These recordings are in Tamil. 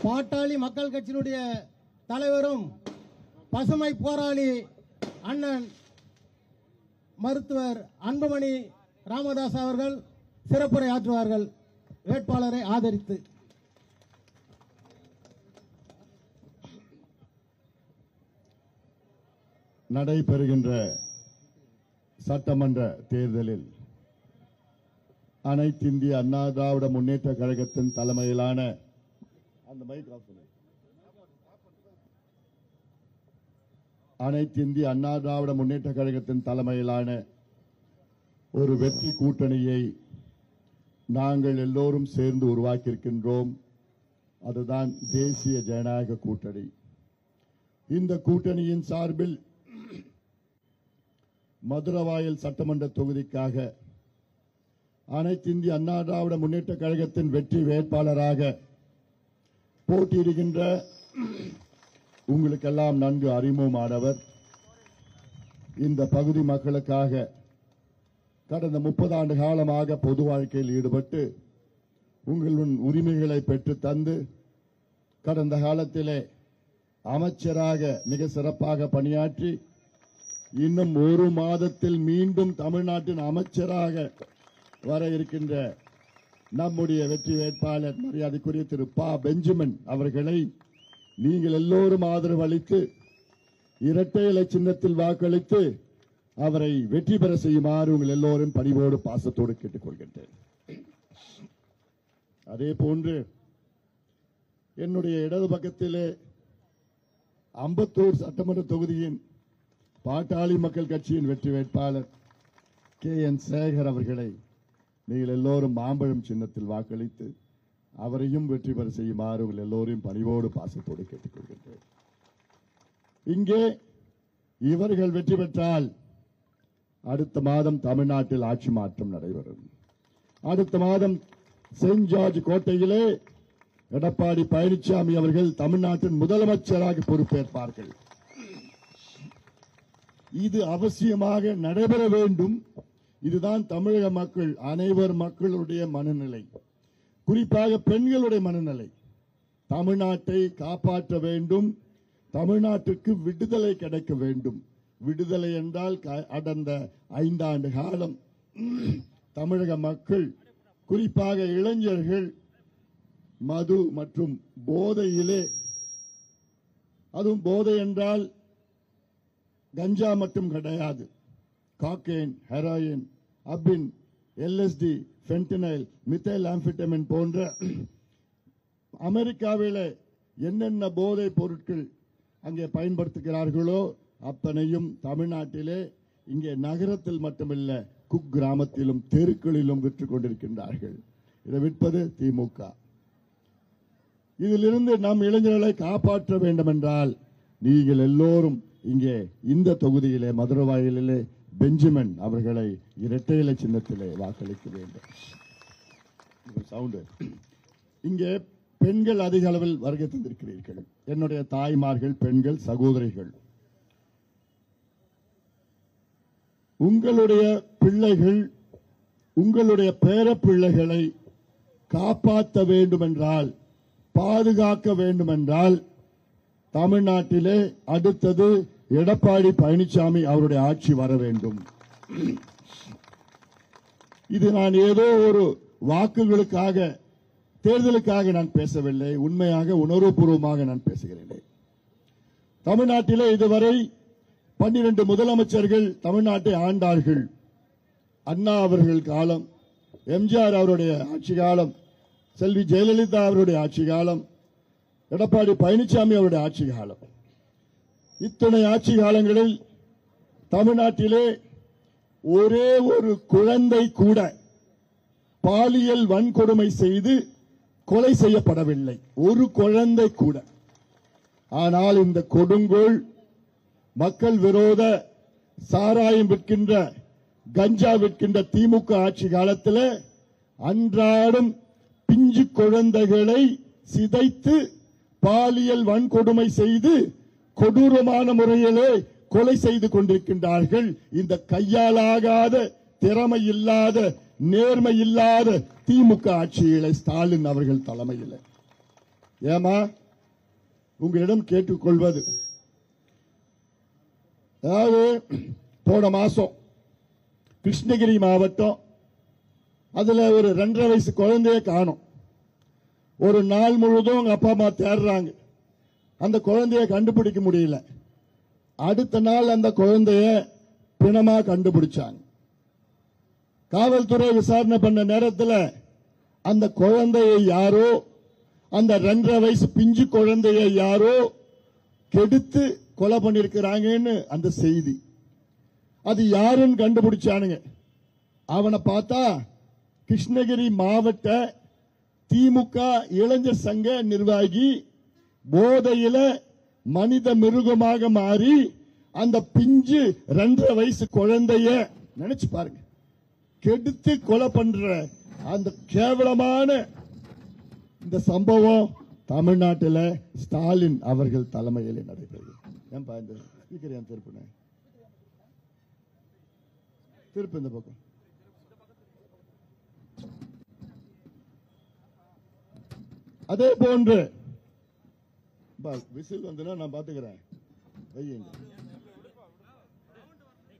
பாட்டாளி மக்கள் கட்சியினுடைய தலைவரும் பசுமை போராளி அண்ணன் மருத்துவர் அன்புமணி ராமதாஸ் அவர்கள் சிறப்புரை ஆற்றுவார்கள். வேட்பாளரை ஆதரித்து நடைபெறுகின்ற சட்டமன்ற தேர்தலில் அனைத்து இந்திய அண்ணா திராவிட முன்னேற்ற கழகத்தின் தலைமையிலான அனைத்து இந்திய அண்ணா திராவிட முன்னேற்ற கழகத்தின் தலைமையிலான ஒரு வெற்றி கூட்டணியை நாங்கள் எல்லோரும் சேர்ந்து உருவாக்கியிருக்கின்றோம். அதுதான் தேசிய ஜனநாயக கூட்டணி. இந்த கூட்டணியின் சார்பில் மதுரவாயல் சட்டமன்ற தொகுதிக்காக அனைத்து இந்திய அண்ணா திராவிட முன்னேற்ற கழகத்தின் வெற்றி வேட்பாளராக போட்டியிடுகின்ற உங்களுக்கெல்லாம் நன்கு அறிமுகமானவர், இந்த பகுதி மக்களுக்காக கடந்த 30 ஆண்டு காலமாக பொது வாழ்க்கையில் ஈடுபட்டு உங்களின் உரிமைகளை பெற்று தந்து கடந்த காலத்திலே அமைச்சராக மிக சிறப்பாக பணியாற்றி இன்னும் ஒரு மாதத்தில் மீண்டும் தமிழ்நாட்டின் அமைச்சராக வர இருக்கின்ற நம்முடைய வெற்றி வேட்பாளர் மரியாதைக்குரிய திரு ப பெஞ்சமின் அவர்களை நீங்கள் எல்லோரும் ஆதரவு அளித்து இரட்டை இலை சின்னத்தில் வாக்களித்து அவரை வெற்றி பெற செய்யுமாறு உங்கள் எல்லோரும் பணிவோடு பாசத்தோடு கேட்டுக் கொள்கின்றேன். அதே போன்று என்னுடைய இடது பக்கத்திலே அம்பத்தூர் சட்டமன்ற தொகுதியின் பாட்டாளி மக்கள் கட்சியின் வெற்றி வேட்பாளர் KN சேகர் அவர்களை நீங்கள் எல்லோரும் மாம்பழம் சின்னத்தில் வாக்களித்து அவரையும் வெற்றி பெற செய்யுமாறு உங்கள் எல்லோரையும் பணிவோடு பாசத்தோடு கேட்டுக் கொள்கின்றேன். இங்கே இவர்கள் வெற்றி பெற்றால் அடுத்த மாதம் தமிழ்நாட்டில் ஆட்சி மாற்றம் நடைபெறும். அடுத்த மாதம் செயின்ட் ஜார்ஜ் கோட்டையிலே எடப்பாடி பழனிசாமி அவர்கள் தமிழ்நாட்டின் முதலமைச்சராக பொறுப்பேற்பார்கள். இது அவசியமாக நடைபெற வேண்டும். இதுதான் தமிழக மக்கள் அனைவர் மக்களுடைய மனநிலை, குறிப்பாக பெண்களுடைய மனநிலை. தமிழ்நாட்டை காப்பாற்ற வேண்டும், தமிழ்நாட்டுக்கு விடுதலை கிடைக்க வேண்டும். விடுதலை என்றால் கடந்த 5 ஆண்டு காலம் தமிழக மக்கள், குறிப்பாக இளைஞர்கள் மது மற்றும் போதையிலே, அதுவும் போதை என்றால் கஞ்சா மட்டும் கிடையாது, காக்கைன், ஹெராயின், அபின், LSD, ஃபென்டனைல், மித்தைல் ஆம்பிட்டமின் போன்ற அமெரிக்காவிலே என்னென்ன போதை பொருட்கள் அங்கே பயன்படுத்துகிறார்களோ அத்தனையும் தமிழ்நாட்டிலே இங்கே நகரத்தில் மட்டுமல்ல குக்கிராமத்திலும் தெருக்களிலும் விற்றுக் கொண்டிருக்கின்றார்கள். இதை விற்பது திமுக. இதிலிருந்து நம் இளைஞர்களை காப்பாற்ற வேண்டும் என்றால் நீங்கள் எல்லோரும் இங்கே இந்த தொகுதியிலே மதுரவாயலிலே பெஞ்சமின் அவர்களை இரட்டை இலை சின்னத்திலே வாக்களிக்க வேண்டும். இங்கே பெண்கள் அதிக அளவில் வருகை தந்திருக்கிறீர்கள். என்னுடைய தாய்மார்கள், பெண்கள், சகோதரிகள், உங்களுடைய பிள்ளைகள், உங்களுடைய பேர பிள்ளைகளை காப்பாற்ற வேண்டும் என்றால், பாதுகாக்க வேண்டும் என்றால் தமிழ்நாட்டிலே அடுத்தது எடப்பாடி பழனிசாமி அவருடைய ஆட்சி வர வேண்டும். இது நான் ஏதோ ஒரு வாக்குகளுக்காக, தேர்தலுக்காக நான் பேசவில்லை. உண்மையாக உணர்வுபூர்வமாக நான் பேசுகிறேன். தமிழ்நாட்டிலே இதுவரை 12 முதலமைச்சர்கள் தமிழ்நாட்டை ஆண்டார்கள். அண்ணா அவர்கள் காலம், எம்ஜிஆர் அவருடைய ஆட்சி காலம், செல்வி ஜெயலலிதா அவருடைய ஆட்சி காலம், எடப்பாடி பழனிசாமி அவருடைய ஆட்சி காலம். இத்தனை ஆட்சி காலங்களில் தமிழ்நாட்டிலே ஒரே ஒரு குழந்தை கூட பாலியல் வன்கொடுமை செய்து கொலை செய்யப்படவில்லை. ஒரு குழந்தை கூட. ஆனால் இந்த கொடுங்கோல் மக்கள் விரோத சாராயம் விற்கின்ற, கஞ்சா விற்கின்ற திமுக ஆட்சி காலத்தில் அன்றாடம் பிஞ்சு குழந்தைகளை சிதைத்து பாலியல் வன்கொடுமை செய்து கொடூரமான முறையிலே கொலை செய்து கொண்டிருக்கின்றார்கள். இந்த கையாலாகாத, திறமை இல்லாத, நேர்மை இல்லாத திமுக ஆட்சியிலே ஸ்டாலின் அவர்கள் தலைமையில் ஏமா உங்களிடம் கேட்டுக்கொள்வது, அதாவது போன மாசம் கிருஷ்ணகிரி மாவட்டம், அதுல ஒரு 2.5 வயசு குழந்தைய காணோம். ஒரு நாள் முழுதும் அவங்க அப்பா அம்மா தேடுறாங்க, அந்த குழந்தைய கண்டுபிடிக்க முடியல. அடுத்த நாள் அந்த குழந்தைய பிணமா கண்டுபிடிச்சாங்க. காவல்துறை விசாரணை பண்ண நேரத்தில் அந்த குழந்தையை யாரோ, அந்த 2.5 வயசு பிஞ்சு குழந்தையை யாரோ கெடுத்து கொலை பண்ணிருக்கிறாங்கன்னு அந்த செய்தி. அது யாருன்னு கண்டுபிடிச்சானுங்க. அவனை பார்த்தா கிருஷ்ணகிரி மாவட்ட திமுக இளைஞர் சங்க நிர்வாகி போதையில மனித மிருகமாக மாறி அந்த பிஞ்சு 2.5 வயசு குழந்தைய நினைச்சு பாருங்க, கெடுத்து கொலை பண்ற அந்த கேவலமான இந்த சம்பவம் தமிழ்நாட்டில் ஸ்டாலின் அவர்கள் தலைமையில் நடைபெறுகிறது. ஏன்பா இந்த ஸ்பீக்கர் ஏன் திருப்பின? திருப்பு இந்த பக்கம். அதே போன்று விசில் வந்துன்னா நான் பாத்துக்கிறேன்.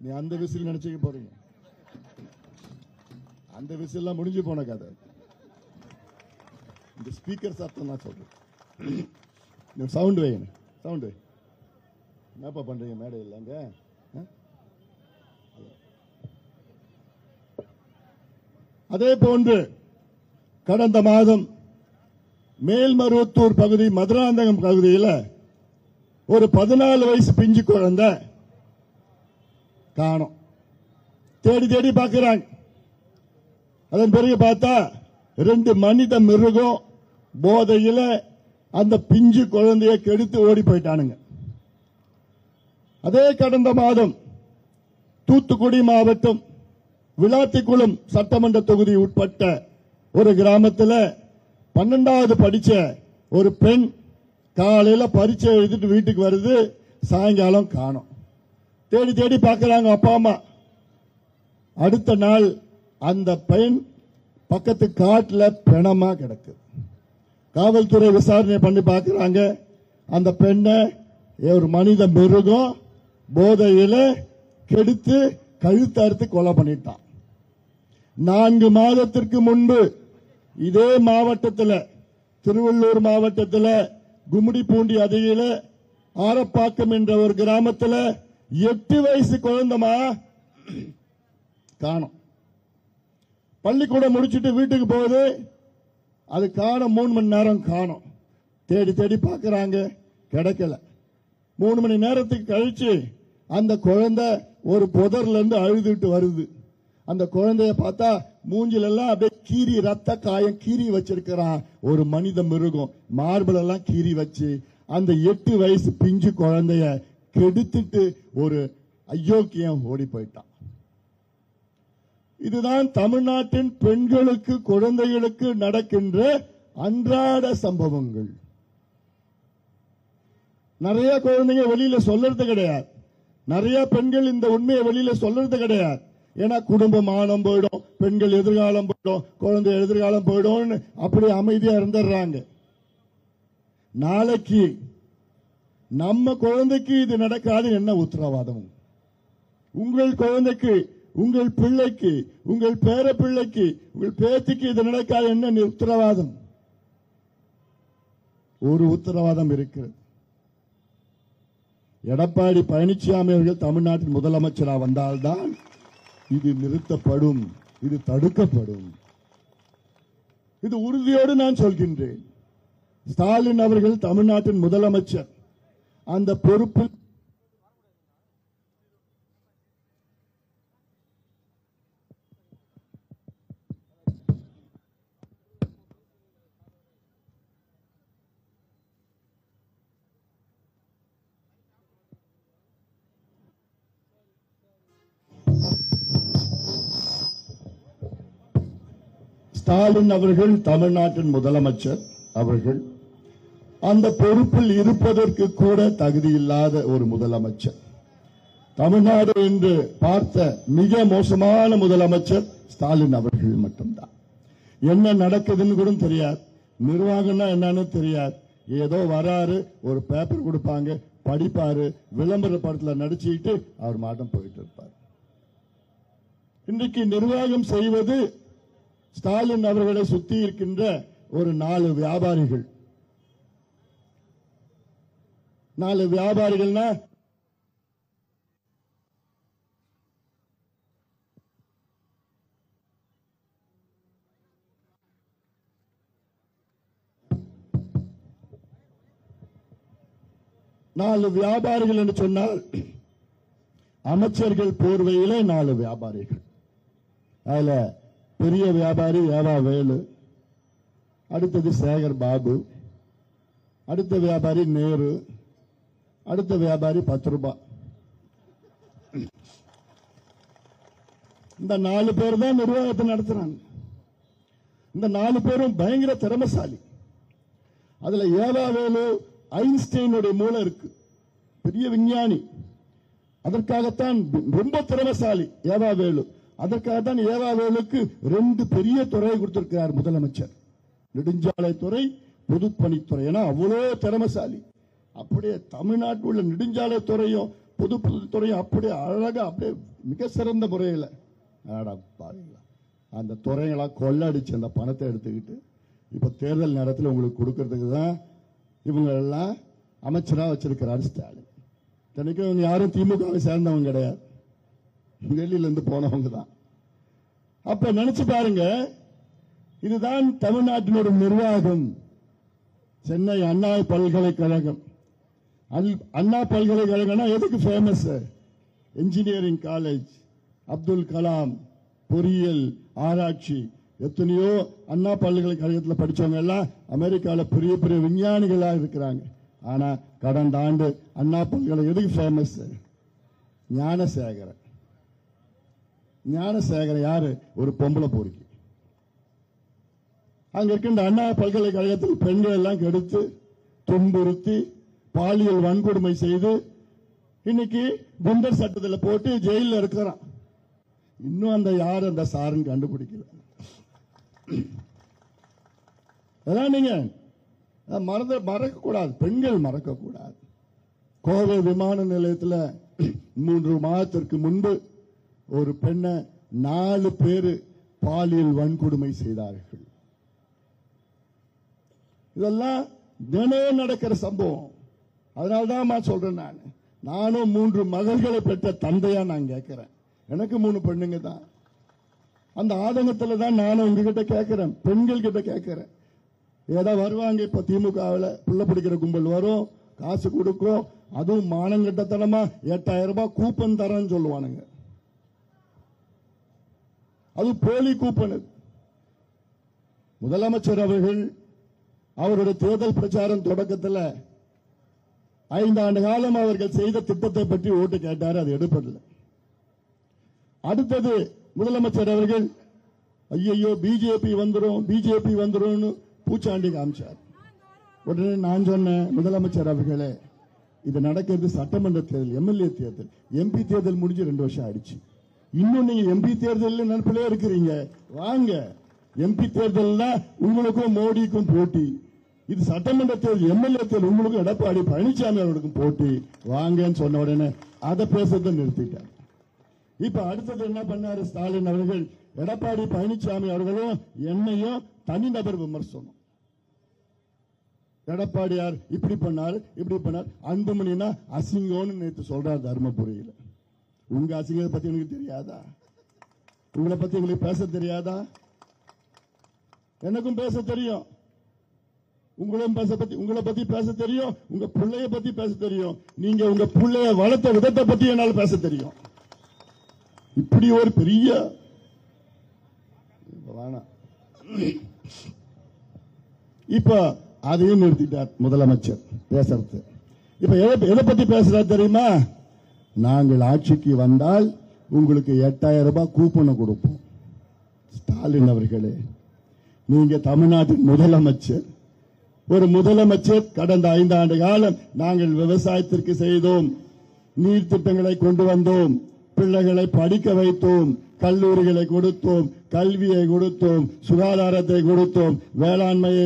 நீ அந்த விசில் நினைச்சுக்க போறீங்க, அந்த விசில் எல்லாம் முடிஞ்சு போன கதை. இந்த ஸ்பீக்கர் சத்தம் நான் சொல்றேன். சவுண்ட் வைங்க, சவுண்ட் வை. என்னப்பா பண்றீங்க மேடை இல்லைங்க? அதே போன்று கடந்த மாதம் மேல்மருவத்தூர் பகுதி மதுராந்தகம் பகுதியில் ஒரு 14 வயசு பிஞ்சு குழந்தை காணோம். தேடி தேடி பார்க்கிறாங்க. அதன் பிறகு பார்த்தா 2 மனித மிருகம் போதையில அந்த பிஞ்சு குழந்தையை கெடுத்து ஓடி போயிட்டானுங்க. அதே கடந்த மாதம் தூத்துக்குடி மாவட்டம் விளாத்திக்குளம் சட்டமன்ற தொகுதி உட்பட்ட ஒரு கிராமத்தில் 12வது படிச்ச ஒரு பெண் காலையில பரீட்சை எழுதிட்டு வீட்டுக்கு வருது, சாயங்காலம் காணோம். தேடி தேடி பார்க்கிறாங்க அப்பா அம்மா. அடுத்த நாள் அந்த பெண் பக்கத்து காட்டுல பிணமா கிடக்கு. காவல்துறை விசாரணை பண்ணி பார்க்கிறாங்க. அந்த பெண்ணை ஒரு மனித மிருகம் போதையில கெடுத்து கழுத்து அறுத்து கொலை பண்ணிட்டான். 4 மாதத்திற்கு முன்பு இதே மாவட்டத்தில், திருவள்ளூர் மாவட்டத்தில் கும்மிடிப்பூண்டி அருகில ஆரப்பாக்கம் என்ற ஒரு கிராமத்தில் 8 வயசு குழந்தைமா காணோம். பள்ளிக்கூடம் முடிச்சுட்டு வீட்டுக்கு போகுது, அது காணோம். 3 மணி நேரம் காணோம். தேடி தேடி பார்க்கறாங்க, கிடைக்கல. 3 மணி நேரத்துக்கு கழிச்சு அந்த குழந்தை ஒரு புதர்ல இருந்து அழுதுட்டு வருது. அந்த குழந்தைய பார்த்தா மூஞ்சில எல்லாம் அப்படியே கீறி, ரத்த காயம் கீறி வச்சிருக்கிறான். ஒரு மனித மிருகம் மார்பிள் எல்லாம் கீறி வச்சு அந்த 8 வயசு பிஞ்சு குழந்தைய கெடுத்துட்டு ஒரு அயோக்கியம் ஓடி போயிட்டான். இதுதான் தமிழ்நாட்டின் பெண்களுக்கு, குழந்தைகளுக்கு நடக்கின்ற அன்றாட சம்பவங்கள். நிறைய குழந்தைங்க வெளியில சொல்றது கிடையாது, நிறைய பெண்கள் இந்த உண்மையை வெளியில சொல்றது கிடையாது. ஏன்னா குடும்ப மானம் போயிடும், பெண்கள் எதிர்காலம் போயிடும், குழந்தை எதிர்காலம் போயிடும், அப்படி அமைதியா இருந்துடுறாங்க. நாளைக்கு நம்ம குழந்தைக்கு இது நடக்காது என்ன உத்தரவாதம்? உங்கள் குழந்தைக்கு, உங்கள் பிள்ளைக்கு, உங்கள் பேர பிள்ளைக்கு, உங்கள் பேத்திக்கு இது நடக்காது என்ன உத்தரவாதம்? ஒரு உத்தரவாதம் இருக்கிறது. எடப்பாடி பழனிசாமி அவர்கள் தமிழ்நாட்டின் முதலமைச்சராக வந்தால்தான் இது நிறுத்தப்படும், இது தடுக்கப்படும். இது உறுதியோடு நான் சொல்கின்றேன். ஸ்டாலின் அவர்கள் தமிழ்நாட்டின் முதலமைச்சர், அந்த பொறுப்பில் ஸ்டாலின் அவர்கள் தமிழ்நாட்டின் முதலமைச்சர் அவர்கள் அந்த பொறுப்பில் இருப்பதற்கு கூட தகுதியில்லாத ஒரு முதலமைச்சர். தமிழ்நாடு என்று பார்த்த மிக மோசமான முதலமைச்சர் ஸ்டாலின் அவர்கள் மட்டும்தான். என்ன நடக்குதுன்னு கூட தெரியாது, நிர்வாகம்னா என்னன்னு தெரியாது, ஏதோ வராரு, ஒரு பேப்பர் கொடுப்பாங்க, படிப்பாரு, விளம்பர படத்துல நடிச்சுக்கிட்டு அவர் மாட்டம் போயிட்டு இருப்பார். இன்றைக்கு நிர்வாகம் செய்வது ஸ்டாலின் அவர்களை சுத்தி இருக்கின்ற ஒரு 4 வியாபாரிகள். 4 வியாபாரிகள்னா நாலு வியாபாரிகள் என்று சொன்னால் அமைச்சர்கள் போர்வையிலே 4 வியாபாரிகள். அதுல பெரிய வியாபாரி ஏவா வேலு, அடுத்தது சேகர் பாபு, அடுத்த வியாபாரி நேரு, அடுத்த வியாபாரி 10 ரூபாய். இந்த 4 பேர் தான் நிர்வாகத்தை நடத்துறாங்க. இந்த 4 பேரும் பயங்கர திறமைசாலி. அதுல ஏவா வேலு ஐன்ஸ்டைனுடைய மூளை இருக்கு, பெரிய விஞ்ஞானி. அதற்காகத்தான் ரொம்ப திறமைசாலி ஏவா வேலு. அதற்காகத்தான் ஏவா வேலுக்கு 2 பெரிய துறையை கொடுத்திருக்கிறார் முதலமைச்சர், நெடுஞ்சாலைத்துறை, பொதுப்பணித்துறை. ஏன்னா அவ்வளோ திறமைசாலி. அப்படியே தமிழ்நாட்டில் உள்ள நெடுஞ்சாலைத்துறையும் பொதுப்பணித்துறையும் அப்படியே அழகா, அப்படியே மிக சிறந்த முறையில் அந்த துறைகளா கொள்ளடிச்சு அந்த பணத்தை எடுத்துக்கிட்டு இப்ப தேர்தல் நேரத்தில் உங்களுக்கு கொடுக்கறதுக்கு தான் இவங்க எல்லாம் அமைச்சரா வச்சிருக்கிறார் ஸ்டாலின். தனக்கு இவங்க யாரும் திமுகவை சேர்ந்தவங்க கிடையாது, டெல்லியில இருந்து போனவங்க தான். அப்ப நினைச்சு பாருங்க, இதுதான் தமிழ்நாட்டினுடைய நிர்வாகம். சென்னை அண்ணா பல்கலைக்கழகம். அண்ணா பல்கலைக்கழகம்னா எதுக்கு famous? Engineering college, Abdul Kalam, பொறியியல் ஆராய்ச்சி, எத்தனையோ அண்ணா பல்கலைக்கழகத்தில் படிச்சவங்க எல்லாம் அமெரிக்காவில் பெரிய பெரிய விஞ்ஞானிகளாக இருக்கிறாங்க. ஆனா கடந்த ஆண்டு அண்ணா பல்கலை எதுக்கு ஃபேமஸ்? ஞானசேகரன். ஞானசேகரன் யாரு? ஒரு பொம்பளை பொறுக்கி. அங்க இருக்கின்ற அண்ணா பல்கலைக்கழகத்தில் பெண்கள் எல்லாம் கெடுத்து துன்புறுத்தி பாலியல் வன்கொடுமை செய்து இன்னைக்கு குண்டர் சட்டத்தில் போட்டு ஜெயிலில் இருக்கிறான். இன்னும் அந்த யார் அந்த சாருன்னு கண்டுபிடிக்கல. அதான் நீங்க மறக்க கூடாது, பெண்கள் மறக்க கூடாது. கோவை விமான நிலையத்தில் 3 மாதத்திற்கு முன்பு ஒரு பெண்ணை 4 பேர் பாலியல் வன்கொடுமை செய்தார்கள். இதெல்லாம் தினம் நடக்கிற சம்பவம். அதனால்தான் சொல்றேன், நானும் 3 மகள்களை பெற்ற தந்தையா நான் கேட்கிறேன். எனக்கு 3 பெண்ணுங்க தான். அந்த ஆதங்கத்தில் தான் நானும் உங்ககிட்ட கேட்கிறேன், பெண்கள் கிட்ட கேட்கிறேன். ஏதோ வருவாங்க இப்ப திமுகவில் புள்ள பிடிக்கிற கும்பல் வரும், காசு கொடுக்கும், அதுவும் மானங்கட்டத்தனமா 8000 ரூபாய் கூப்பன் தரேன்னு சொல்லுவானுங்க. அது போலி கூப்பன். முதலமைச்சர் அவர்கள் அவருடைய தேர்தல் பிரச்சாரம் தொடக்கத்தில் 5 ஆண்டு காலம் அவர்கள் செய்த திட்டத்தை பற்றி ஓட்டு கேட்டார், அது எடுப்பதில்லை. அடுத்தது முதலமைச்சர் அவர்கள் ஐயோ பிஜேபி வந்துரும் பூச்சாண்டி காமிச்சார். உடனே நான் சொன்னேன், முதலமைச்சர் அவர்களே, இது நடக்கிறது சட்டமன்ற தேர்தல், எம்எல்ஏ தேர்தல், எம்பி தேர்தல் முடிஞ்சு 2 வருஷம் ஆயிடுச்சு. இன்னும் நீங்க எம்பி தேர்தல் நினைப்பிலே இருக்கிறீங்க. வாங்க, எம்பி தேர்தல் உங்களுக்கும் மோடிக்கும் போட்டி. இது சட்டமன்ற தேர்தல், எம்எல்ஏ தேர்தல் உங்களுக்கும் எடப்பாடி பழனிசாமி அவர்களுக்கும் போட்டி. வாங்கன்னு சொன்ன உடனே அதை பேசுறதை நிறுத்திட்டார். இப்ப அடுத்தது என்ன பண்ணாரு ஸ்டாலின் அவர்கள்? எடப்பாடி பழனிசாமி அவர்களும் என்னையும் தனிநபர் விமர்சனம். எடப்பாடியார் இப்படி பண்ணார், இப்படி பண்ணார். அன்புமணினா அசிங்கம்னு நேற்று சொல்றார் தர்மபுரியில. உங்க அசிங்கத்தை பத்தி எனக்கு தெரியாதா? உங்களை பத்தி உங்களுக்கு பேச தெரியாதா? எனக்கும் பேச தெரியும், உங்களை பத்தி பேச தெரியும், உங்க பிள்ளைய பத்தி பேச தெரியும். நீங்க உங்க பிள்ளைய வளர்த்த விதத்தை பத்தி என்னால் பேச தெரியும். இப்படி ஒரு பெரிய இப்ப அதையும் நிறுத்திட்டார் முதலமைச்சர் பேசுறது. இப்ப எதை பத்தி பேசுறாரு தெரியுமா? நாங்கள் ஆட்சிக்கு வந்தால் உங்களுக்கு 8000 ரூபாய் கூப்பனை கொடுப்போம். ஸ்டாலின் அவர்களே, நீங்க தமிழ்நாட்டின் முதலமைச்சர். ஒரு முதலமைச்சர் கடந்த 5 ஆண்டு காலம் நாங்கள் விவசாயத்திற்கு செய்தோம், நீர் திட்டங்களை கொண்டு வந்தோம், பிள்ளைகளை படிக்க வைத்தோம், கல்லூரிகளை கொடுத்தோம், கல்வியை கொடுத்தோம், சுகாதாரத்தை கொடுத்தோம், வேளாண்மையை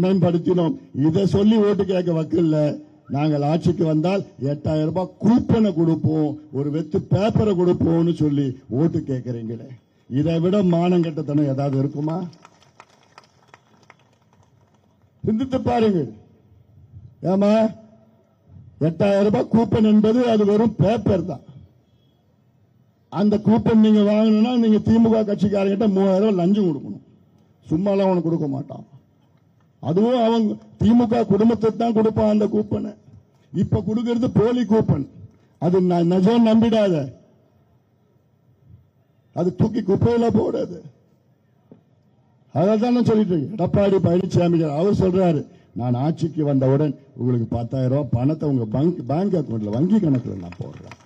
மேம்படுத்தினோம். இதை சொல்லி ஓட்டு கேட்க வக்கில்ல. நாங்கள் ஆட்சிக்கு வந்தால் 8000 ரூபாய் கூப்பனை கொடுப்போம், ஒரு வெத்து பேப்பரை கொடுப்போம்னு சொல்லி ஓட்டு கேட்கறீங்களே, இதை விட மானங்கட்டத்தனம் ஏதாவது இருக்குமா? சிந்தித்து பாருங்கள். ஏமா 8000 ரூபாய் கூப்பன் என்பது அது வெறும் பேப்பர் தான். அந்த கூப்பன் நீங்க வாங்கணும்னா நீங்க திமுக கட்சிக்காரங்கிட்ட 3000 லஞ்சம் கொடுக்கணும். சும்மாலாம் அவனுக்கு கொடுக்க மாட்டான். அதுவும் அவன் திமுக குடும்பத்தை தான் கொடுப்பான் அந்த கூப்பனை. இப்ப கொடுக்கிறது போலி கூப்பன். அது நிஜம் நம்பிடாத, அது தூக்கி குப்பையில போடாது. அதான் நான் சொல்லிட்டு இருக்கேன். எடப்பாடி பழனிசாமி அவர் சொல்றாரு, நான் ஆட்சிக்கு வந்தவுடன் உங்களுக்கு 10,000 ரூபாய் பணத்தை உங்க பேங்க் அக்கௌண்ட்ல வங்கி கணக்குல நான் போடுறேன்.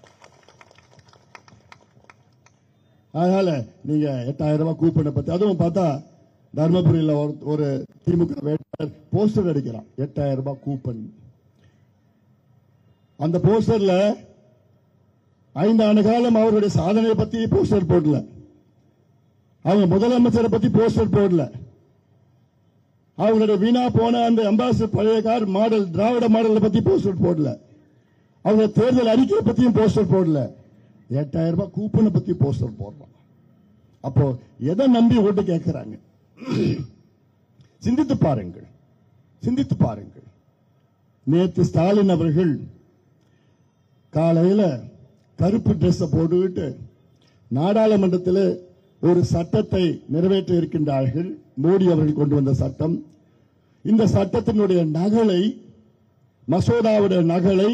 அதனால நீங்க 8000 ரூபாய் கூப்பனை பத்தி, அதுவும் பார்த்தா தர்மபுரியில் ஒரு திமுக வேட்பாளர் போஸ்டர் அடிக்கிறான், 8000 ரூபாய் கூப்பன். அந்த போஸ்டர்ல 5 ஆண்டு காலம் அவருடைய சாதனையை பத்தி போஸ்டர் போடல, அவங்க முதலமைச்சரை பத்தி போஸ்டர் போடல, அவங்களுடைய வீணா போன அந்த அம்பாசிடர் பழைய கார் மாடல் திராவிட மாடலை பத்தி போஸ்டர் போடல, அவங்க தேர்தல் அறிக்கையை பத்தியும் போஸ்டர் போடல, 8000 ரூபாய் கூப்பனை பத்தி போஸ்டர் போடுறோம். அப்போ எதை நம்பி ஓட்டு கேட்கிறாங்க? சிந்தித்து பாருங்கள், சிந்தித்து பாருங்கள். நேற்று ஸ்டாலின் அவர்கள் காலையில கருப்பு டிரெஸ் போட்டுவிட்டு நாடாளுமன்றத்தில் ஒரு சட்டத்தை நிறைவேற்ற இருக்கின்றார்கள். மோடி அவர்கள் கொண்டு வந்த சட்டம். இந்த சட்டத்தினுடைய நகலை, மசோதாவுடைய நகலை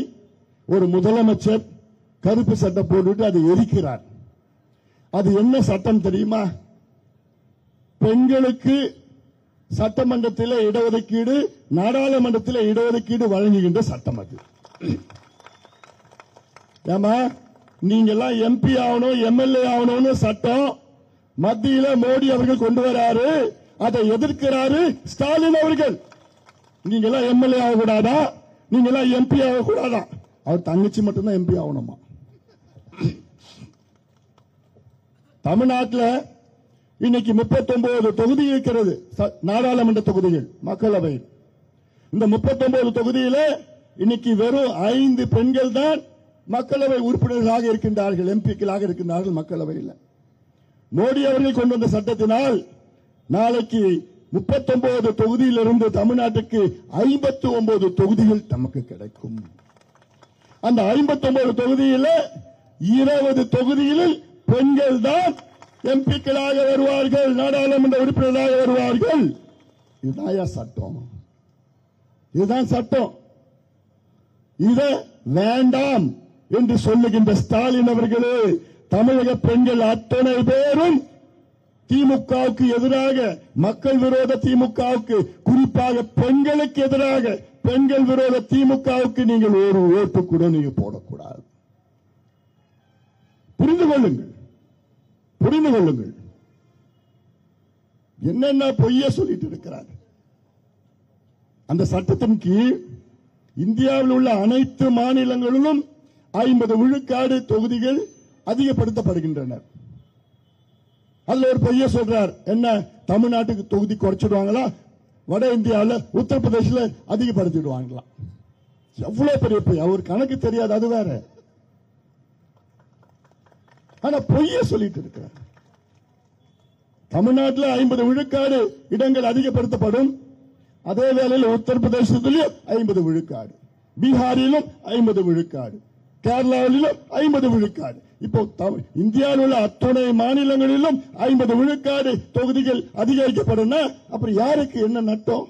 ஒரு முதலமைச்சர் கருப்பு சட்டம் போட்டுவிட்டு அதை எரிக்கிறார். அது என்ன சட்டம் தெரியுமா? பெண்களுக்கு சட்டமன்றத்தில் இடஒதுக்கீடு, நாடாளுமன்றத்தில் இடஒதுக்கீடு வழங்குகின்ற சட்டம் அது. ஏமா நீங்க எல்லாம் எம்பி ஆகணும், எம்எல்ஏ ஆகணும்னு சட்டம் மத்தியில மோடி அவர்கள் கொண்டு வராரு, அதை எதிர்க்கிறாரு ஸ்டாலின் அவர்கள். நீங்க எல்லாம் எம்எல்ஏ ஆகக்கூடாதா, நீங்க எல்லாம் எம்பி ஆகக்கூடாதா? அவர் தங்கச்சி மட்டும்தான் எம்பி ஆகணுமா? தமிழ்நாட்டில் இன்னைக்கு 39 தொகுதி இருக்கிறது, நாடாளுமன்ற தொகுதிகள், மக்களவை. இந்த 39 தொகுதியில இன்னைக்கு வெறும் 5 பெண்கள் தான் மக்களவை உறுப்பினர்களாக இருக்கின்றார்கள், எம்பிக்களாக இருக்கின்றார்கள் மக்களவையில். மோடி அவர்கள் கொண்டு வந்த சட்டத்தினால் நாளைக்கு 39 தொகுதியிலிருந்து தமிழ்நாட்டுக்கு 59 தொகுதிகள் நமக்கு கிடைக்கும். அந்த 59 தொகுதியில் 20 தொகுதிகளில் பெண்கள் தான் எம்பிக்களாக வருவார்கள், நாடாளுமன்ற உறுப்பினராக வருவார்கள். இதுதான் சட்டம், இதுதான் சட்டம். இத வேண்டாம் என்று சொல்லுகின்ற ஸ்டாலின் அவர்களே, தமிழக பெண்கள் அத்தனை பேரும் திமுகவுக்கு எதிராக, மக்கள் விரோத திமுகவுக்கு, குறிப்பாக பெண்களுக்கு எதிராக, பெண்கள் விரோத திமுகவுக்கு நீங்கள் ஒரு ஓட்டு கூட நீங்க போடக்கூடாது. புரிந்து கொள்ளுங்கள், புரிந்து கொள்ளுங்கள். என்னென்ன பொய்ய சொல்லிட்டு இருக்கிறார். அந்த சட்டத்தின் கீழ் இந்தியாவில் உள்ள அனைத்து மாநிலங்களிலும் 50 விழுக்காடு தொகுதிகள் அதிகப்படுத்தப்படுகின்றன. அதுல ஒரு பொய்ய சொல்றார். என்ன, தமிழ்நாட்டுக்கு தொகுதி குறைச்சிடுவாங்களா, வட இந்தியாவில் உத்தரப்பிரதேசில் அதிகப்படுத்திடுவாங்களா? எவ்வளவு பெரிய பொய், அவர் கணக்கு தெரியாது, அது வேற. ஆனா பொய்ய சொல்லிட்டு இருக்கிறார். தமிழ்நாட்டில் 50 விழுக்காடு இடங்கள் அதிகப்படுத்தப்படும், அதே வேளையில் உத்தரப்பிரதேசத்திலும் 50 விழுக்காடு, பீகாரிலும் 50 விழுக்காடு, கேரளாவிலும் 50 விழுக்காடு. இப்போ இந்தியாவில் உள்ள அத்துணை மாநிலங்களிலும் 50 விழுக்காடு தொகுதிகள் அதிகரிக்கப்படும். அப்புறம் யாருக்கு என்ன நட்டம்?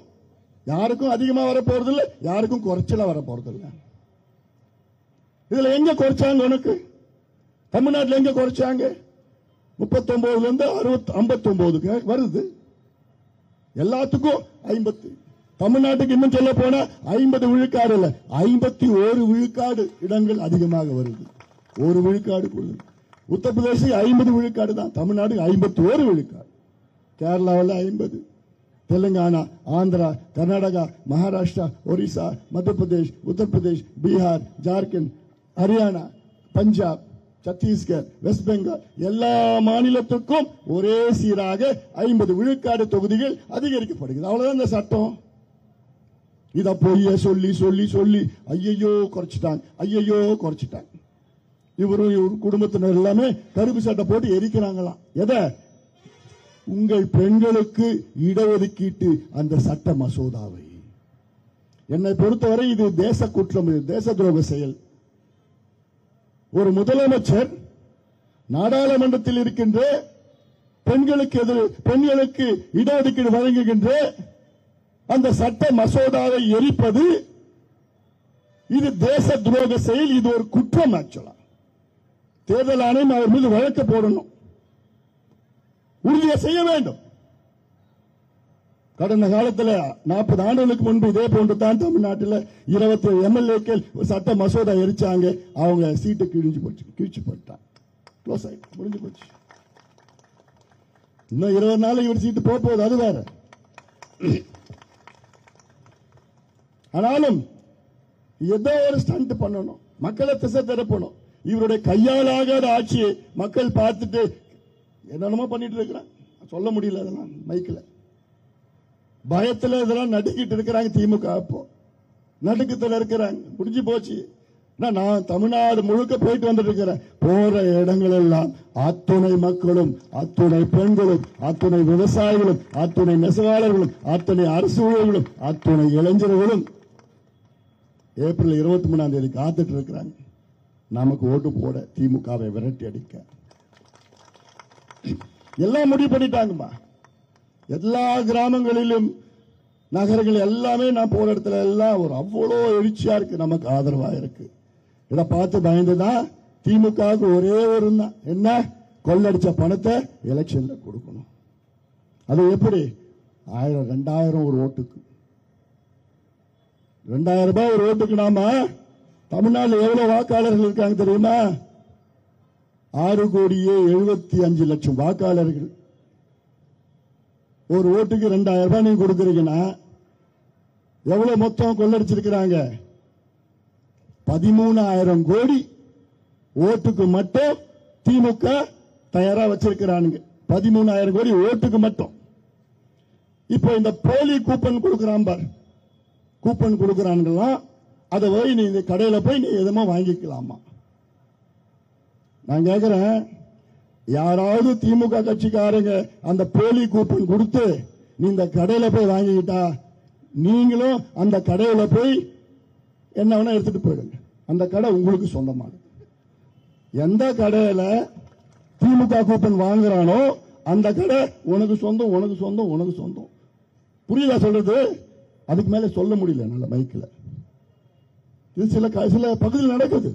யாருக்கும் அதிகமா வரப்போறதில்லை, யாருக்கும் குறைச்சலா வரப்போறதில்லை. இதுல எங்க குறைச்சாங்க? உனக்கு தமிழ்நாட்டில் எங்க குறைச்சாங்க? 39 இருந்து 59 வருது. எல்லாத்துக்கும் 50. தமிழ்நாட்டுக்கு இன்னும் சொல்ல போனா 50 விழுக்காடு இல்ல, 51 விழுக்காடு இடங்கள் அதிகமாக வருது. ஒரு விழுக்காடு. உத்தரப்பிரதேசம் 50 விழுக்காடு தான், தமிழ்நாடு 51 விழுக்காடு, கேரளாவில் 50, தெலுங்கானா, ஆந்திரா, கர்நாடகா, மகாராஷ்டிரா, ஒரிசா, மத்திய பிரதேஷ், உத்தரப்பிரதேஷ், பீகார், ஜார்க்கண்ட், ஹரியானா, பஞ்சாப், சத்தீஸ்கர், வெஸ்ட் பெங்கால் எல்லா மாநிலத்துக்கும் ஒரே சீராக 50 விழுக்காடு தொகுதிகள் அதிகரிக்கப்படுகிறது. அவ்வளவுதான் இந்த சட்டம். இத பொய்ய சொல்லி சொல்லி சொல்லி ஐயையோ குறைச்சிட்டாங்க. இவரும் இவர் குடும்பத்தினர் எல்லாமே கருப்பு சட்டை போட்டு எரிக்கிறாங்களாம். எதை? உங்கள் பெண்களுக்கு இடஒதுக்கீட்டு அந்த சட்ட மசோதாவை. என்னை பொறுத்தவரை இது தேச குற்றம், இது தேச துரோக செயல். ஒரு முதலமைச்சர் நாடாளுமன்றத்தில் இருக்கின்ற பெண்களுக்கு இடஒதுக்கீடு வழங்குகின்ற அந்த சட்ட மசோதாவை எரிப்பது இது தேச துரோக செயல். இது ஒரு குற்றம். ஆக்சுவலா தேர்தல் ஆணையம் அவர் மீது வழக்கு போடணும், உறுதியை செய்ய வேண்டும். கடந்த காலத்தில் 40 ஆண்டுகளுக்கு முன்பு இதே போன்று தான் தமிழ்நாட்டில் 27 எம்எல்ஏக்கள் சட்ட மசோதா எரிச்சாங்க. அவங்க சீட்டு கிழிச்சு போட்டாங்க, க்ளோஸ் ஆயிட்டு முடிஞ்சு போச்சு. இன்னும் 20 நாள் இவர் சீட்டு போகுது, அது வேற. ஆனாலும் ஏதோ ஒரு ஸ்டண்ட் பண்ணணும், மக்களை திசை திருப்பணும். இவருடைய கையாளாகாத ஆட்சியை மக்கள் பார்த்துட்டு என்னென்னமோ பண்ணிட்டு இருக்கிறாங்க. சொல்ல முடியல, அதெல்லாம் மைக்கில் பயத்தில் இதெல்லாம் நடுக்கிட்டு இருக்கிறாங்க. திமுக அப்போ நடுக்கத்தில் இருக்கிறாங்க. முடிஞ்சு போச்சு. நான் தமிழ்நாடு முழுக்க போயிட்டு வந்துட்டு இருக்கிறேன். போற இடங்கள் எல்லாம் அத்துணை மக்களும், அத்துணை பெண்களும், அத்துணை விவசாயிகளும், அத்துணை நெசவாளர்களும், அத்துணை அரசு ஊழியர்களும், அத்துணை இளைஞர்களும் ஏப்ரல் 23ஆம் தேதி காத்துட்டு இருக்கிறாங்க நமக்கு ஓட்டு போட, திமுகவை விரட்டி அடிக்க. எல்லாம் முடிவு பண்ணிட்டாங்கம்மா. எல்லா கிராமங்களிலும் நகரங்கள் எல்லாமே நான் போற இடத்துல எல்லாம் ஒரு அவ்வளோ எழுச்சியா இருக்கு, நமக்கு ஆதரவா இருக்கு. இதை பார்த்து பயந்துதான் திமுகவுக்கு ஒரே ஒரு என்ன, கொள்ளடிச்ச பணத்தை எலெக்ஷன்ல கொடுக்கணும். அது எப்படி? 1000 2000 ஒரு ஓட்டுக்கு, 2000 ரூபாய் ஒரு ஓட்டுக்கு. நாம தமிழ்நாட்டில் எவ்வளவு வாக்காளர்கள் இருக்காங்க தெரியுமா? 6,75,00,000 வாக்காளர்கள். ஒரு ஓட்டுக்கு 2000 ரூபாய் நீங்க கொடுக்கறீங்கன்னா எவ்வளவு மொத்தம் கொள்ளடிச்சிருக்கிறாங்க? 13,000 கோடி ஓட்டுக்கு மட்டும் திமுக தயாரா வச்சிருக்கிறானுங்க. 13,000 கோடி ஓட்டுக்கு மட்டும். இப்போ இந்த போலி கூப்பன் கொடுக்கிறான் பார், கூப்பன் கொடுக்கிறான்லாம், அதை போய் நீ இந்த கடையில போய் நீ எதுமா வாங்கிக்கலாமா? நான் கேட்கிறேன், யாராவது திமுக கட்சிக்காரங்க அந்த போலி கூப்பன் கொடுத்து நீ இந்த கடையில போய் வாங்கிக்கிட்டா, நீங்களும் அந்த கடையில போய் என்ன வேணா எடுத்துட்டு போயிடுங்க. அந்த கடை உங்களுக்கு சொந்தமானது. எந்த கடையில திமுக கூப்பன் வாங்குறானோ அந்த கடை உனக்கு சொந்தம், உனக்கு சொந்தம், உனக்கு சொந்தம். புரியுதா சொல்றது? அதுக்கு மேல சொல்ல முடியல நல்ல மைக்கில். இது சில பகுதியில் நடக்குது.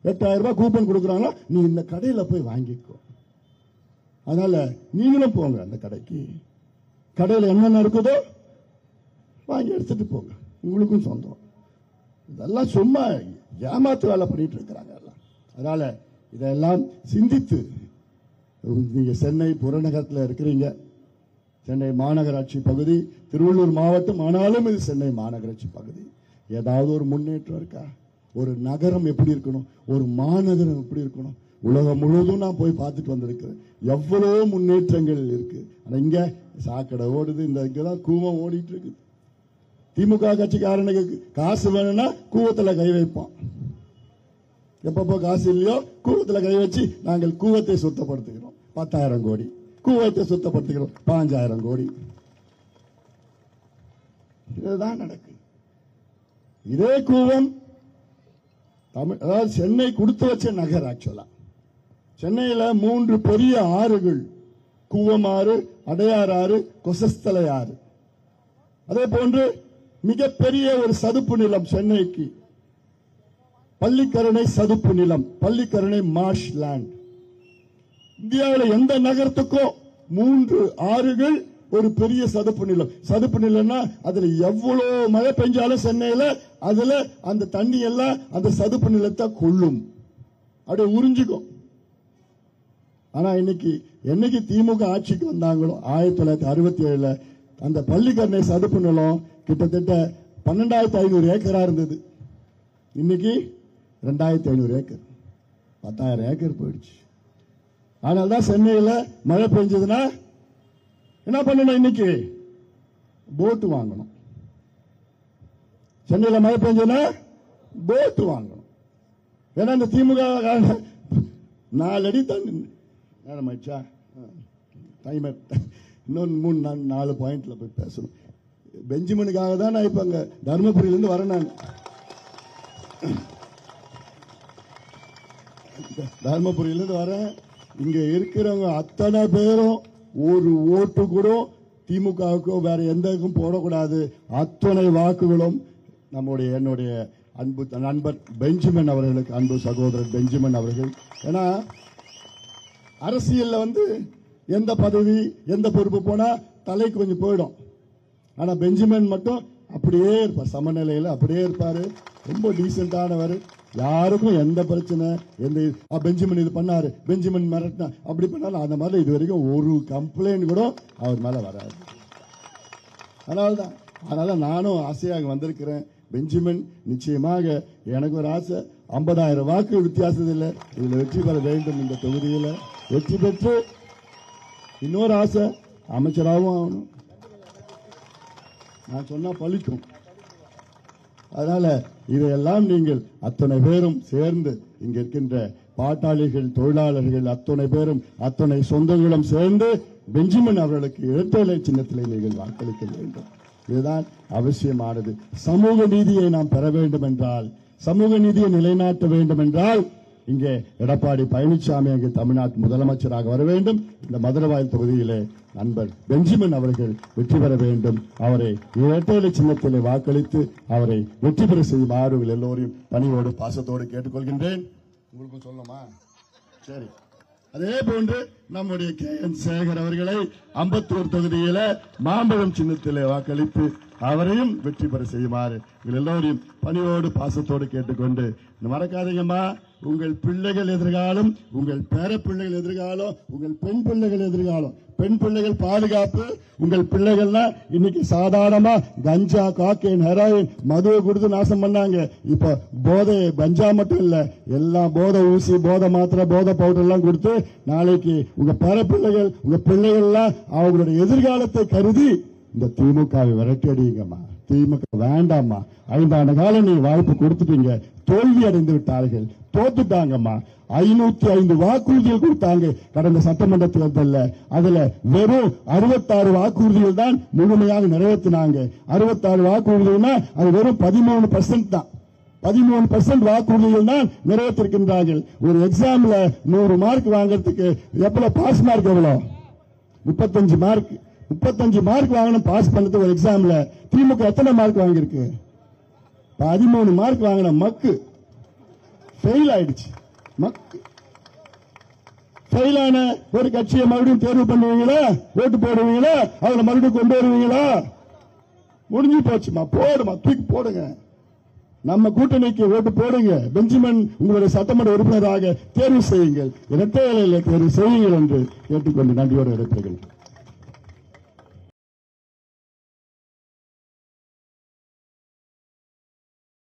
8000 ரூபாய் கூப்பன் கொடுக்குறாங்களா, நீ இந்த கடையில போய் வாங்கிக்கோ. அதனால நீங்களும் போங்க அந்த கடைக்கு, கடையில் என்னென்ன இருக்குதோ வாங்கி எடுத்துட்டு போங்க, உங்களுக்கும் சொந்தம். இதெல்லாம் சும்மா ஏமாத்து வேலை பண்ணிட்டு இருக்கிறாங்க எல்லாம். அதனால இதெல்லாம் சிந்தித்து, நீங்க சென்னை புறநகரத்தில் இருக்கிறீங்க, சென்னை மாநகராட்சி பகுதி, திருவள்ளூர் மாவட்டம், ஆனாலும் இது சென்னை மாநகராட்சி பகுதி. ஏதாவது ஒரு முன்னேற்றம் இருக்கா? ஒரு நகரம் எப்படி இருக்கணும், ஒரு மாநகரம் எப்படி இருக்கணும்? உலகம் முழுவதும் நான் போய் பார்த்துட்டு வந்திருக்கிறேன். எவ்வளவு முன்னேற்றங்கள் இருக்கு. ஆனா இங்க சாக்கடை ஓடுது, இந்த இங்கதான் கூவம் ஓடிட்டு இருக்கு. திமுக கட்சிக்காரனுக்கு காசு வேணும்னா கூவத்துல கை வைப்பான். எப்பப்போ காசு இல்லையோ கூவத்துல கை வச்சு நாங்கள் கூவத்தை சுத்தப்படுத்துகிறோம் 10,000 கோடி, கூவத்தை சுத்தப்படுத்துகிறோம் 5,000 கோடி. இதுதான் நடக்கு. இதே கூவம் அதாவது சென்னை கொடுத்து வச்ச நகர். ஆக்சுவலா சென்னையில 3 பெரிய ஆறுகள், கூவம் ஆறு, அடையாறு ஆறு, கொசஸ்தலை ஆறு. அதே போன்று மிகப்பெரிய ஒரு சதுப்பு நிலம் சென்னைக்கு, பள்ளிக்கரணை சதுப்பு நிலம், பள்ளிக்கரணை மார்ஷ் லேண்ட். இந்தியாவில் எந்த நகரத்துக்கும் 3 ஆறுகள், ஒரு பெரிய சதுப்பு நிலம். சதுப்பு நிலம்னா அதுல எவ்வளவு மழை பெஞ்சாலும் சென்னையில அதுல அந்த தண்ணி எல்லாம் அந்த சதுப்பு நிலத்தை கொள்ளும், அப்படியே உறிஞ்சிக்கும். ஆனா என்னைக்கு திமுக ஆட்சிக்கு வந்தாங்களோ 1967 அந்த பள்ளிக்கரணை சதுப்பு நிலம் கிட்டத்தட்ட 12,500 ஏக்கரா இருந்தது. இன்னைக்கு 2,500 ஏக்கர். 10,000 ஏக்கர் போயிடுச்சு. அதனால்தான் சென்னையில் மழை பெஞ்சதுன்னா என்ன பண்ணணும்? இன்னைக்கு போட்டு வாங்கணும். சென்னையில் மழை பெஞ்சதுன்னா போட்டு வாங்கணும். ஏன்னா இந்த திமுக 4 அடி தண்ணி நேரம் ஆயிடுச்சா? டைமர் இன்னொன்று 3-4 பாயிண்ட்ல போய் பேசணும். பெஞ்சமினுக்காக தான் நான் இப்ப அங்க தர்மபுரியிலிருந்து வரேன். நான் தர்மபுரியிலிருந்து வரேன். இங்க இருக்கிறவங்க அத்தனை பேரும் ஒரு ஓட்டு கூட திமுகவுக்கோ வேற எந்தக்கும் போடக்கூடாது. அத்தனை வாக்குகளும் என்னுடைய அன்பு நண்பர் பெஞ்சமின் அவர்களுக்கு, அன்பு சகோதரர் பெஞ்சமின் அவர்கள். ஏன்னா அரசியல்ல எந்த பதவி எந்த பொறுப்பு போனா தலைக்கு கொஞ்சம் போயிடும். ஆனா பெஞ்சமின் மட்டும் அப்படியே இருப்பார், சமநிலையில் அப்படியே இருப்பாரு. ரொம்ப டீசென்டானவர். யாருக்கும் எந்த பிரச்சனை, எந்த பெஞ்சமின் இது பண்ணாரு, பெஞ்சமின் மிரட்டினா அப்படி பண்ணாலும் அந்த மாதிரி இது வரைக்கும் ஒரு கம்ப்ளைண்ட் கூட அவர் மேல வராது. அதனால நானும் ஆசையாக வந்திருக்கிறேன். பெஞ்சமின் நிச்சயமாக எனக்கு ஒரு ஆசை, 50,000 வாக்கு வித்தியாசத்தில் இதுல வெற்றி பெற வேண்டும். இந்த தொகுதியில் வெற்றி பெற்று இன்னொரு ஆசை, அமைச்சராகவும் ஆகணும். நான் சொன்னா பழிக்கும். அதனால இதையெல்லாம் நீங்கள் அத்தனை பேரும் சேர்ந்து, இங்க இருக்கின்ற பாட்டாளிகள், தொழிலாளர்கள் அத்தனை பேரும், அத்தனை சொந்தங்களும் சேர்ந்து பெஞ்சமின் அவர்களுக்கு இரட்டை சின்னத்திலே நீங்கள் வாக்களிக்க வேண்டும். இதுதான் அவசியமானது. சமூக நீதியை நாம் பெற வேண்டும் என்றால், சமூக நீதியை நிலைநாட்ட வேண்டும் என்றால், இங்கே எடப்பாடி பழனிசாமி அங்கே தமிழ்நாட்டு முதலமைச்சராக வர வேண்டும். இந்த மதுரவாயல் தொகுதியிலே நண்பர் பெஞ்சமின் அவர்கள் வெற்றி பெற வேண்டும். அவரை இரட்டை சின்னத்திலே வாக்களித்து அவரை வெற்றி பெற செய்யுமாறு எல்லோரையும் பணியோடு பாசத்தோடு கேட்டுக்கொள்கின்றேன். உங்களுக்கும் சொல்லணுமா? சரி. அதே போன்று நம்முடைய KN சேகர் அவர்களை அம்பத்தூர் தொகுதியில மாம்பழம் சின்னத்திலே வாக்களித்து அவரையும் வெற்றி பெற செய்யுமாறு எல்லோரையும் பணியோடு பாசத்தோடு கேட்டுக்கொண்டு, மறக்காதீங்கம்மா, உங்கள் பிள்ளைகள் எதிர்காலம், உங்கள் பேர பிள்ளைகள் எதிர்காலம், உங்கள் பெண் பிள்ளைகள் எதிர்காலம். பெண் பிள்ளைகள் பாதுகாப்பு. உங்கள் பிள்ளைகள்னா இன்னைக்கு சாதாரணமா கஞ்சா, காக்கைன், ஹெராயின், மதுவை கொடுத்து நாசம் பண்ணாங்க. இப்ப போதை, கஞ்சா மட்டும் இல்ல, எல்லாம் போதை ஊசி, போதை மாத்திரை, போதை பவுடர் எல்லாம் கொடுத்து நாளைக்கு உங்க பேர பிள்ளைகள், உங்க பிள்ளைகள் எல்லாம் அவங்களுடைய எதிர்காலத்தை கருதி இந்த திமுகவை விரட்டி அடிங்கம்மா. திமுக வேண்டாம்மா. 5 ஆண்டு காலம் நீங்க வாய்ப்பு கொடுத்துட்டீங்க, தோல்வி அடைந்து விட்டார்கள், தோத்துட்டாங்கம்மா. 505 வாக்குறுதிகள் கொடுத்தாங்க கடந்த சட்டமன்ற தேர்தலில். அதுல வெறும் 66 வாக்குறுதிகள் தான் முழுமையாக நிறைவேற்றினாங்க. 66 வாக்குறுதிகள்னா அது வெறும் 13% தான். 13% வாக்குறுதிகள் தான் நிறைவேற்றிருக்கின்றார்கள். ஒரு எக்ஸாம்ல 100 மார்க் வாங்கறதுக்கு எவ்வளவு பாஸ் மார்க்? எவ்வளவு? 35 மார்க். 35 மார்க் வாங்கணும் பாஸ் பண்ணது ஒரு எக்ஸாம்ல. திமுக எத்தனை மார்க் வாங்கியிருக்கு? 13 மார்க் வாங்கின மக்கு ஃபெயில் ஆயிடுச்சு. மக்கு ஃபெயிலான ஒரு கட்சியை மறுபடியும் தேர்வு பண்ணுவீங்களா? ஓட்டு போடுவீங்களா? அவங்களை மறுபடியும் கொண்டு வருவீங்களா? முடிஞ்சு போச்சுமா. போடுமா, தூக்கி போடுங்க. நம்ம கூட்டணிக்கு ஓட்டு போடுங்க. பெஞ்சமின் உங்களுடைய சட்டமன்ற உறுப்பினராக தேர்வு செய்யுங்கள். இரட்டை இலையில தேர்வு செய்யுங்கள் என்று கேட்டுக்கொண்டு நன்றியோடு விடைபெறுகிறேன்.